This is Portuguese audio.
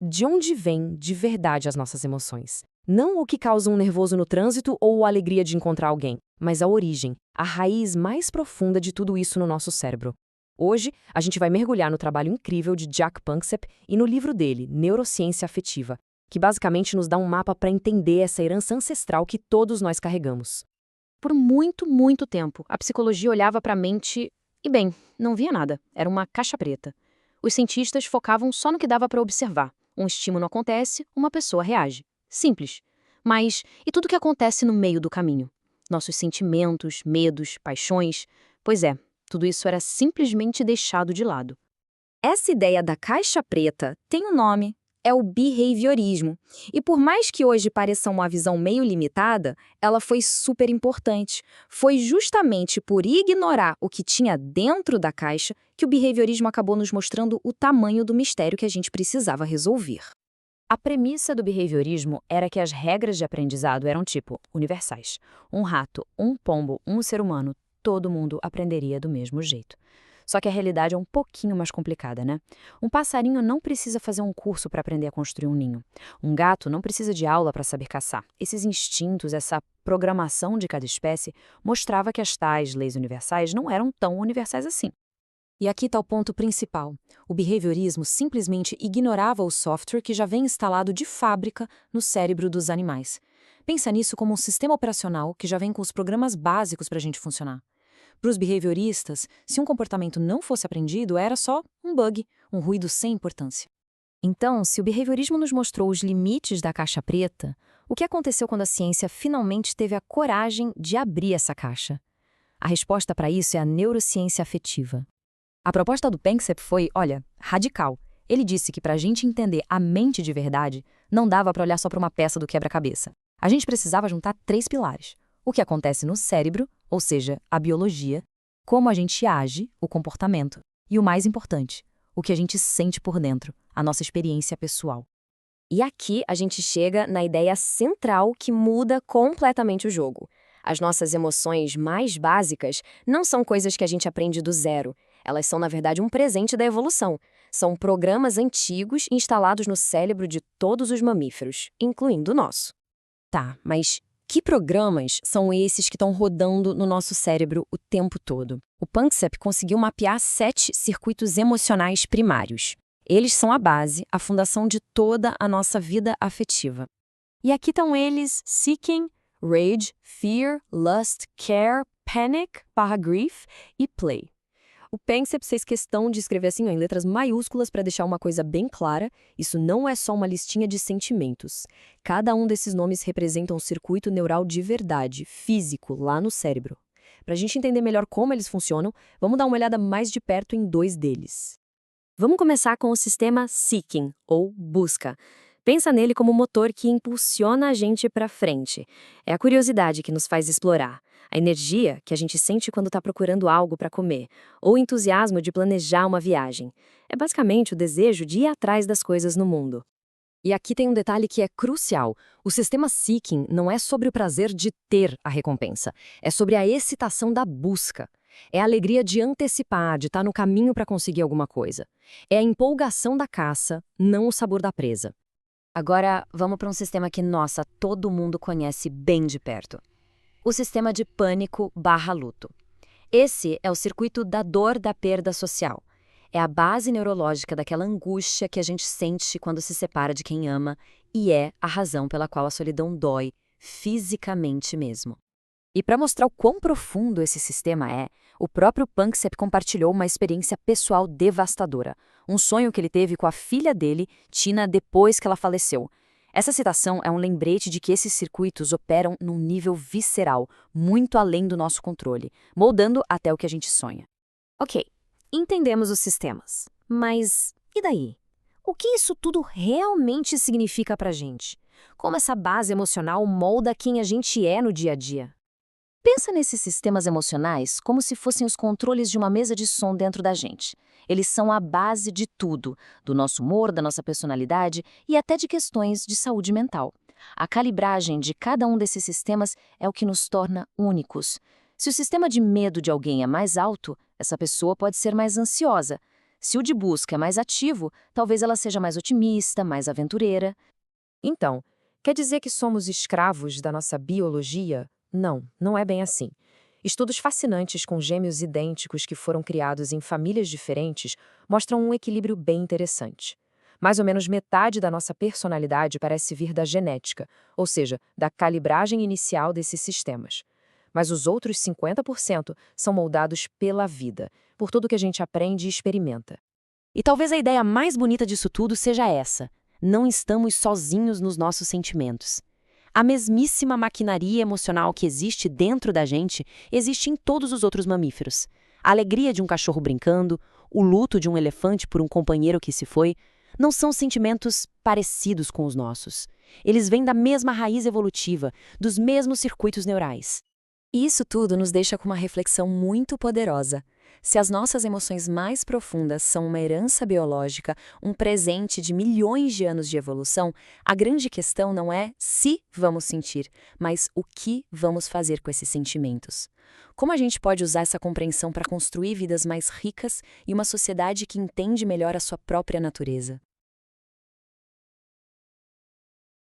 De onde vêm, de verdade, as nossas emoções? Não o que causa um nervoso no trânsito ou a alegria de encontrar alguém, mas a origem, a raiz mais profunda de tudo isso no nosso cérebro. Hoje, a gente vai mergulhar no trabalho incrível de Jack Panksepp e no livro dele, Neurociência Afetiva, que basicamente nos dá um mapa para entender essa herança ancestral que todos nós carregamos. Por muito, muito tempo, a psicologia olhava para a mente e, bem, não via nada. Era uma caixa preta. Os cientistas focavam só no que dava para observar. Um estímulo acontece, uma pessoa reage. Simples. Mas e tudo o que acontece no meio do caminho? Nossos sentimentos, medos, paixões? Pois é, tudo isso era simplesmente deixado de lado. Essa ideia da caixa preta tem um nome, é o behaviorismo. E por mais que hoje pareça uma visão meio limitada, ela foi super importante. Foi justamente por ignorar o que tinha dentro da caixa que o behaviorismo acabou nos mostrando o tamanho do mistério que a gente precisava resolver. A premissa do behaviorismo era que as regras de aprendizado eram tipo universais. Um rato, um pombo, um ser humano, todo mundo aprenderia do mesmo jeito. Só que a realidade é um pouquinho mais complicada, né? Um passarinho não precisa fazer um curso para aprender a construir um ninho. Um gato não precisa de aula para saber caçar. Esses instintos, essa programação de cada espécie, mostrava que as tais leis universais não eram tão universais assim. E aqui está o ponto principal. O behaviorismo simplesmente ignorava o software que já vem instalado de fábrica no cérebro dos animais. Pensa nisso como um sistema operacional que já vem com os programas básicos para a gente funcionar. Para os behavioristas, se um comportamento não fosse aprendido, era só um bug, um ruído sem importância. Então, se o behaviorismo nos mostrou os limites da caixa preta, o que aconteceu quando a ciência finalmente teve a coragem de abrir essa caixa? A resposta para isso é a neurociência afetiva. A proposta do Panksepp foi, radical. Ele disse que para a gente entender a mente de verdade, não dava para olhar só para uma peça do quebra-cabeça. A gente precisava juntar 3 pilares. O que acontece no cérebro, ou seja, a biologia, como a gente age, o comportamento, e o mais importante, o que a gente sente por dentro, a nossa experiência pessoal. E aqui a gente chega na ideia central que muda completamente o jogo. As nossas emoções mais básicas não são coisas que a gente aprende do zero. Elas são, na verdade, um presente da evolução. São programas antigos instalados no cérebro de todos os mamíferos, incluindo o nosso. Tá, mas que programas são esses que estão rodando no nosso cérebro o tempo todo? O Panksepp conseguiu mapear 7 circuitos emocionais primários. Eles são a base, a fundação de toda a nossa vida afetiva. E aqui estão eles: seeking, rage, fear, lust, care, panic, grief e play. O Panksepp fez questão de escrever assim, em letras maiúsculas para deixar uma coisa bem clara: isso não é só uma listinha de sentimentos. Cada um desses nomes representa um circuito neural de verdade, físico, lá no cérebro. Para a gente entender melhor como eles funcionam, vamos dar uma olhada mais de perto em 2 deles. Vamos começar com o sistema seeking, ou busca. Pensa nele como o motor que impulsiona a gente para frente. É a curiosidade que nos faz explorar, a energia que a gente sente quando está procurando algo para comer, ou o entusiasmo de planejar uma viagem. É basicamente o desejo de ir atrás das coisas no mundo. E aqui tem um detalhe que é crucial. O sistema seeking não é sobre o prazer de ter a recompensa, é sobre a excitação da busca. É a alegria de antecipar, de estar no caminho para conseguir alguma coisa. É a empolgação da caça, não o sabor da presa. Agora, vamos para um sistema que, nossa, todo mundo conhece bem de perto. O sistema de pânico/luto. Esse é o circuito da dor da perda social. É a base neurológica daquela angústia que a gente sente quando se separa de quem ama e é a razão pela qual a solidão dói, fisicamente mesmo. E para mostrar o quão profundo esse sistema é, o próprio Panksepp compartilhou uma experiência pessoal devastadora, um sonho que ele teve com a filha dele, Tina, depois que ela faleceu. Essa citação é um lembrete de que esses circuitos operam num nível visceral, muito além do nosso controle, moldando até o que a gente sonha. Ok, entendemos os sistemas, mas e daí? O que isso tudo realmente significa pra gente? Como essa base emocional molda quem a gente é no dia a dia? Pensa nesses sistemas emocionais como se fossem os controles de uma mesa de som dentro da gente. Eles são a base de tudo, do nosso humor, da nossa personalidade e até de questões de saúde mental. A calibragem de cada um desses sistemas é o que nos torna únicos. Se o sistema de medo de alguém é mais alto, essa pessoa pode ser mais ansiosa. Se o de busca é mais ativo, talvez ela seja mais otimista, mais aventureira. Então, quer dizer que somos escravos da nossa biologia? Não, não é bem assim. Estudos fascinantes com gêmeos idênticos que foram criados em famílias diferentes mostram um equilíbrio bem interessante. Mais ou menos metade da nossa personalidade parece vir da genética, ou seja, da calibragem inicial desses sistemas. Mas os outros 50% são moldados pela vida, por tudo que a gente aprende e experimenta. E talvez a ideia mais bonita disso tudo seja essa: não estamos sozinhos nos nossos sentimentos. A mesmíssima maquinaria emocional que existe dentro da gente existe em todos os outros mamíferos. A alegria de um cachorro brincando, o luto de um elefante por um companheiro que se foi, não são sentimentos parecidos com os nossos. Eles vêm da mesma raiz evolutiva, dos mesmos circuitos neurais. E isso tudo nos deixa com uma reflexão muito poderosa. Se as nossas emoções mais profundas são uma herança biológica, um presente de milhões de anos de evolução, a grande questão não é se vamos sentir, mas o que vamos fazer com esses sentimentos. Como a gente pode usar essa compreensão para construir vidas mais ricas e uma sociedade que entende melhor a sua própria natureza?